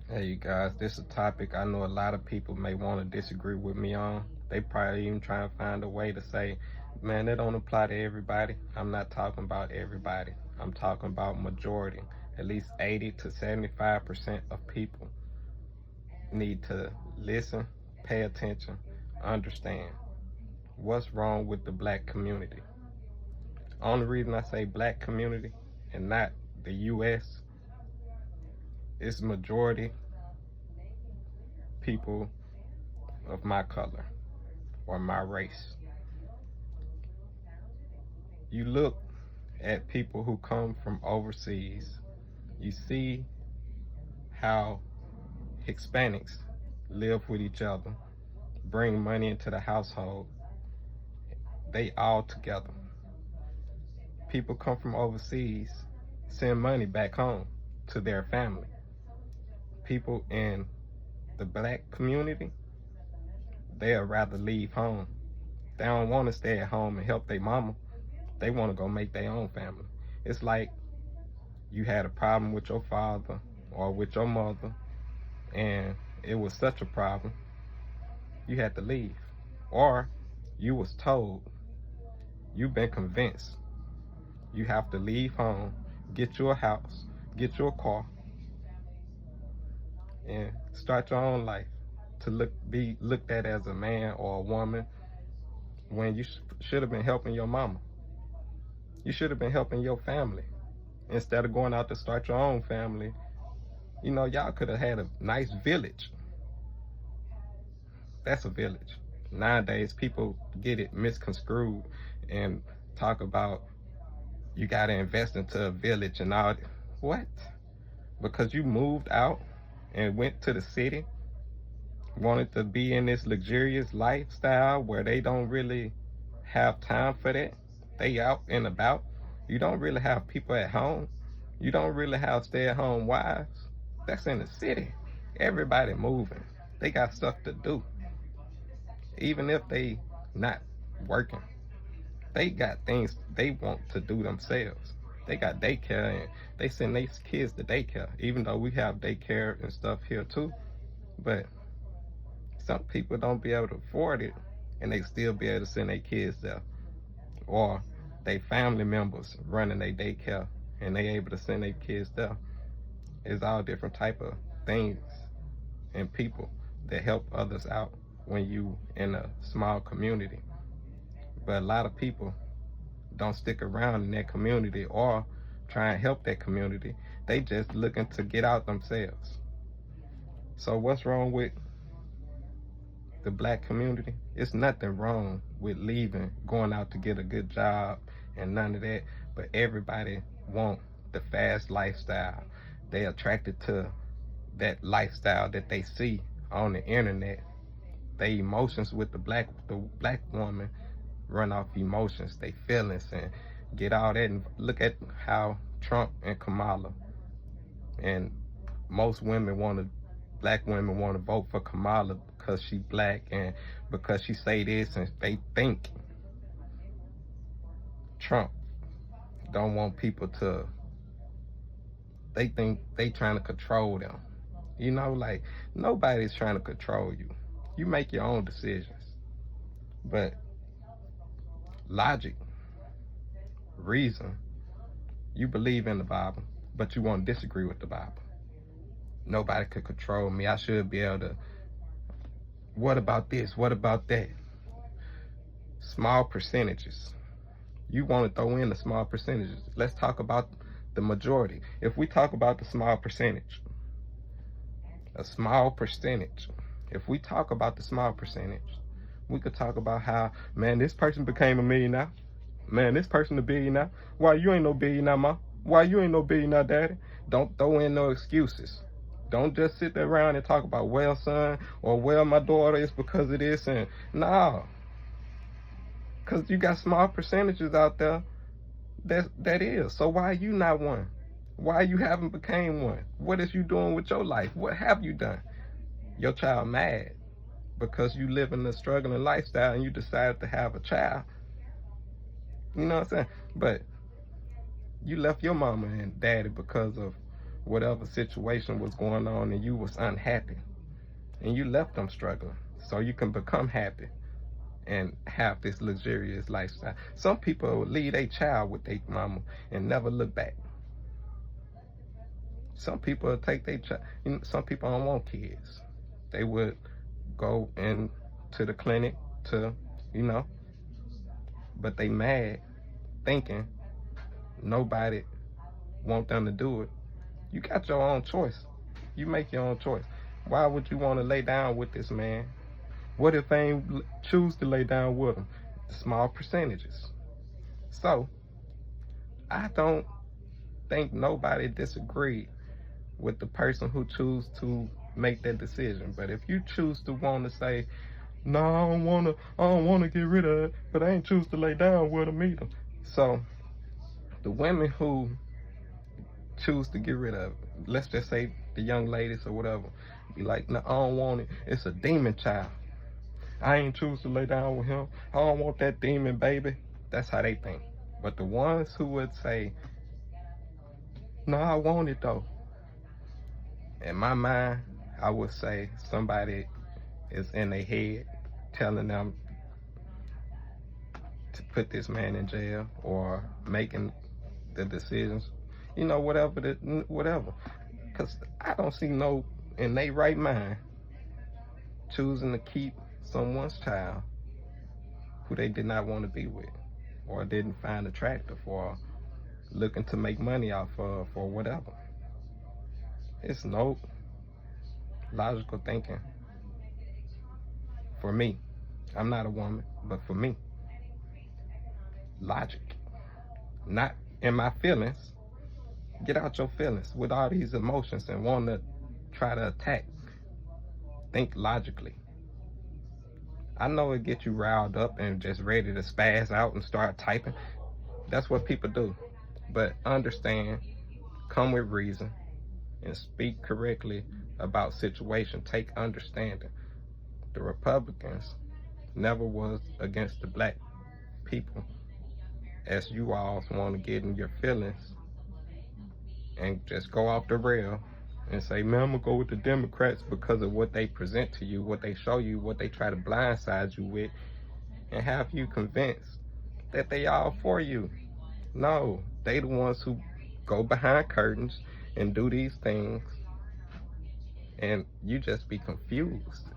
Hey, you guys, this is a topic I know a lot of people may want to disagree with me on. They probably even try and find a way to say, man, that don't apply to everybody. I'm not talking about everybody. I'm talking about majority. At least 80 to 75% of people need to listen, pay attention, understand what's wrong with the black community. Only reason I say black community and not the U.S. is majority people of my color or my race. You look at people who come from overseas, you see how Hispanics live with each other, bring money into the household, they all together. People come from overseas, send money back home to their family. People in the black community, they'll rather leave home. They don't want to stay at home and help their mama. They want to go make their own family. It's like you had a problem with your father or with your mother, and it was such a problem, you had to leave. Or you was told, you've been convinced, you have to leave home, get you a house, get you a car, and start your own life to be looked at as a man or a woman when you should have been helping your mama. You should have been helping your family. Instead of going out to start your own family, y'all could have had a nice village. That's a village. Nowadays, people get it misconstrued and talk about you got to invest into a village and all. What? Because you moved out and went to the city, wanted to be in this luxurious lifestyle where they don't really have time for that. They out and about. You don't really have people at home. You don't really have stay-at-home wives. That's in the city. Everybody moving. They got stuff to do. Even if they not working, they got things they want to do themselves. They got daycare and they send their kids to daycare, even though we have daycare and stuff here too. But some people don't be able to afford it and they still be able to send their kids there. Or they family members running their daycare and they able to send their kids there. It's all different type of things and people that help others out when you in a small community. But a lot of people don't stick around in that community or try and help that community. They just looking to get out themselves. So what's wrong with the black community? It's nothing wrong with leaving, going out to get a good job and none of that. But everybody want the fast lifestyle. They attracted to that lifestyle that they see on the internet. They emotions with the black woman run off emotions, they feelings, and get all that. And look at how Trump and Kamala and most black women want to vote for Kamala because she black and because she say this, and they think Trump don't want people to. They think they trying to control them. Like nobody's trying to control you. You make your own decisions. But logic, reason, you believe in the Bible, but you want to disagree with the Bible. Nobody could control me. I should be able to. What about this? What about that? Small percentages. You want to throw in the small percentages. Let's talk about the majority. If we talk about the small percentage, a small percentage, if we talk about the small percentage, we could talk about how, man, this person became a millionaire. Man, this person a billionaire. Why you ain't no billionaire, ma? Why you ain't no billionaire, daddy? Don't throw in no excuses. Don't just sit there around and talk about, well, son, or well, my daughter is because of this. And nah, because you got small percentages out there that is. So why you not one? Why you haven't became one? What is you doing with your life? What have you done? Your child mad because you live in a struggling lifestyle and you decided to have a child. You know what I'm saying? But you left your mama and daddy because of whatever situation was going on and you was unhappy, and you left them struggling so you can become happy and have this luxurious lifestyle. Some people leave a child with their mama and never look back. Some people take their child, some people don't want kids. They would go into the clinic to, but they mad thinking nobody want them to do it. You got your own choice. You make your own choice. Why would you want to lay down with this man? What if they ain't choose to lay down with him? Small percentages. So, I don't think nobody disagreed with the person who choose to make that decision. But if you choose to want to say, no, I don't wanna get rid of it, but I ain't choose to lay down with him either. So, the women who choose to get rid of it, let's just say the young ladies or whatever, be like, no, I don't want it. It's a demon child. I ain't choose to lay down with him. I don't want that demon baby. That's how they think. But the ones who would say, no, I want it though. In my mind, I would say somebody is in their head telling them to put this man in jail or making the decisions, whatever. Because I don't see no, in their right mind, choosing to keep someone's child who they did not want to be with or didn't find attractive or looking to make money off of or whatever. It's no logical thinking. For me, I'm not a woman, but for me, logic. Not in my feelings. Get out your feelings with all these emotions and want to try to attack. Think logically. I know it gets you riled up and just ready to spaz out and start typing. That's what people do. But understand, come with reason, and speak correctly about situation. Take understanding. The Republicans never was against the black people, as you all want to get in your feelings and just go off the rail and say, man, I'm gonna go with the Democrats because of what they present to you, what they show you, what they try to blindside you with, and have you convinced that they all for you. No, they the ones who go behind curtains and do these things, and you just be confused.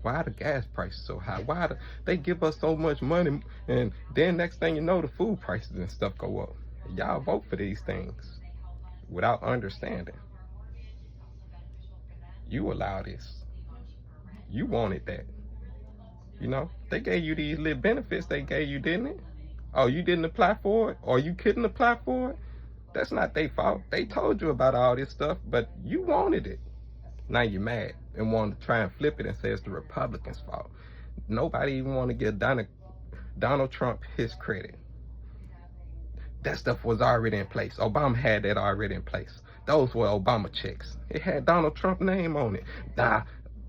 Why the gas prices so high? Why they give us so much money, and then next thing you know, the food prices and stuff go up. Y'all vote for these things without understanding. You allow this. You wanted that. They gave you these little benefits they gave you, didn't it? Oh, you didn't apply for it? Or you couldn't apply for it? That's not their fault. They told you about all this stuff, but you wanted it. Now you're mad and want to try and flip it and say it's the Republicans' fault. Nobody even want to give Donald Trump his credit. That stuff was already in place. Obama had that already in place. Those were Obama checks. It had Donald Trump's name on it.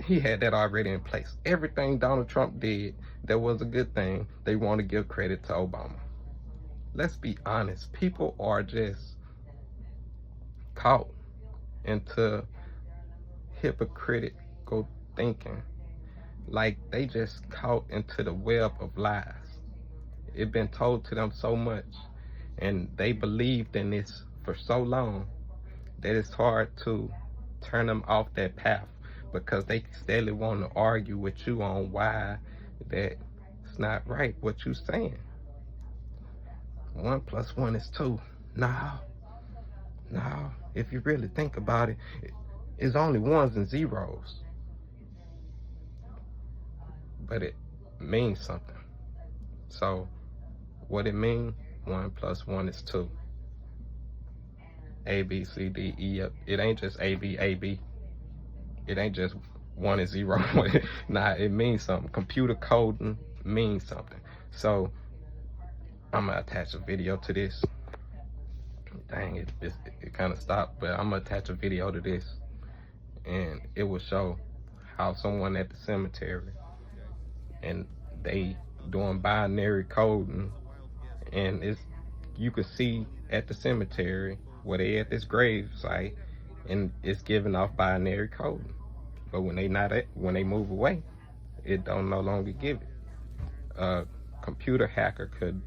He had that already in place. Everything Donald Trump did that was a good thing, they want to give credit to Obama. Let's be honest. People are just caught into hypocritical thinking. Like they just caught into the web of lies. It's been told to them so much, and they believed in this for so long that it's hard to turn them off that path, because they steadily want to argue with you on why that it's not right what you're saying. 1 + 1 is 2. No. If you really think about it, it's only ones and zeros. But it means something. So, what it means, 1 + 1 is 2. A, B, C, D, E, F. It ain't just A, B, A, B. It ain't just 1 and 0. Nah, it means something. Computer coding means something. So, I'm going to attach a video to this. Dang, it kind of stopped, but I'm going to attach a video to this. And it will show how someone at the cemetery, and they doing binary coding, and you can see at the cemetery where they at this grave site, and it's giving off binary code. But when they move away, it don't no longer give it. A computer hacker could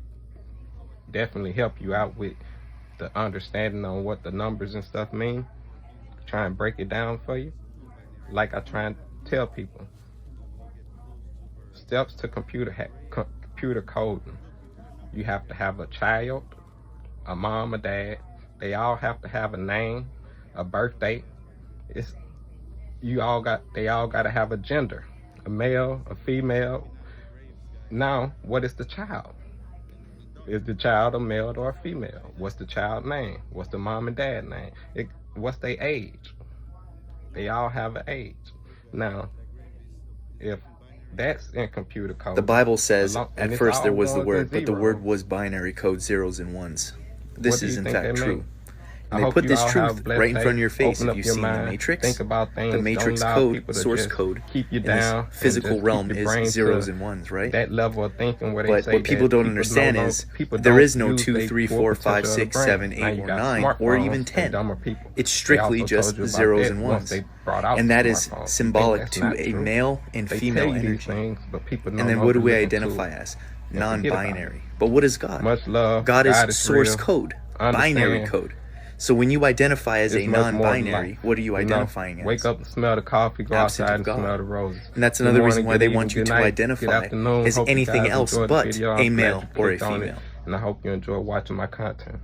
definitely help you out with the understanding on what the numbers and stuff mean. Try and break it down for you. Like I try and tell people, steps to computer coding. You have to have a child, a mom, a dad. They all have to have a name, a birthday. They all got to have a gender, a male, a female. Now, what is the child? Is the child a male or a female? What's the child name? What's the mom and dad name? What's their age? They all have an age. Now, if that's in computer code. The Bible says, at first there was the Word, but the Word was binary code, zeros and ones. This is in fact true. And they put this truth right in front of your face. If you've seen The Matrix, think about things. the Matrix code, source code, keep you in down this physical realm is zeros and ones, right? That level of thinking where they but say what people don't understand is there is no 2, 3, 4, 5, 6, 7, 8, or 9, or even 10. It's strictly just zeros and ones. And that is symbolic to a male and female energy. And then what do we identify as? Non-binary. But what is God? Much love. God is source code, binary code. So when you identify as a non-binary, what are you identifying as? Wake up and smell the coffee, go outside and smell the roses. And that's another reason why they want you to identify as anything else but a male or a female. And I hope you enjoy watching my content.